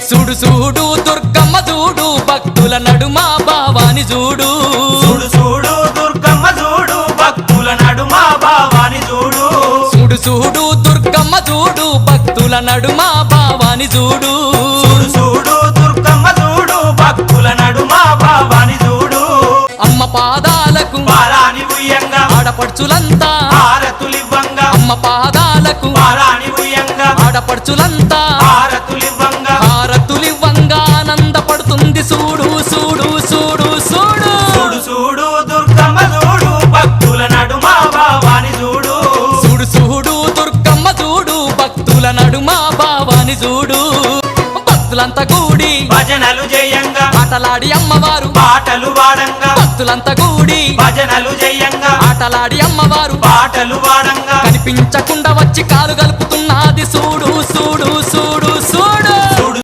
చూడు చూడు దుర్గమ్మ చూడు భక్తుల నడుమ భావాని చూడు చూడు చూడు దుర్గమ్మ చూడు భక్తుల నడుమ భావాని చూడు చూడు చూడు దుర్గమ్మ చూడు భక్తుల నడుమ భావాని చూడు చూడు చూడు దుర్గమ్మ చూడు భక్తుల నడుమ భావాని చూడు అమ్మ పాదాలకు పారాని ఉయ్యంగా ఆడపడుచులంతా హారతులివ్వంగా అమ్మ పాదాలకు పారాని ఉయ్యంగా ఆడపడుచులంతా హారతులివ్వంగా హారతులివ్వంగా ఆనందపడుతుంది చూడు చూడు చూడు చూడు చూడు చూడు దుర్గమ్మ చూడు భక్తుల నడుమ భావాని చూడు చూడు చూడు దుర్గమ్మ చూడు భక్తుల నడుమ భావాని చూడు భక్తులంతా కూడి భజనలు చేయంగా ఆటలాడి అమ్మవారు పాటలు వాడంగా భక్తులంతా కూడి భజనలు చేయంగా ఆటలాడి అమ్మవారు పాటలు వాడంగా కనిపించకుండా వచ్చి కాలు గలుపుతున్నది చూడు చూడు చూడు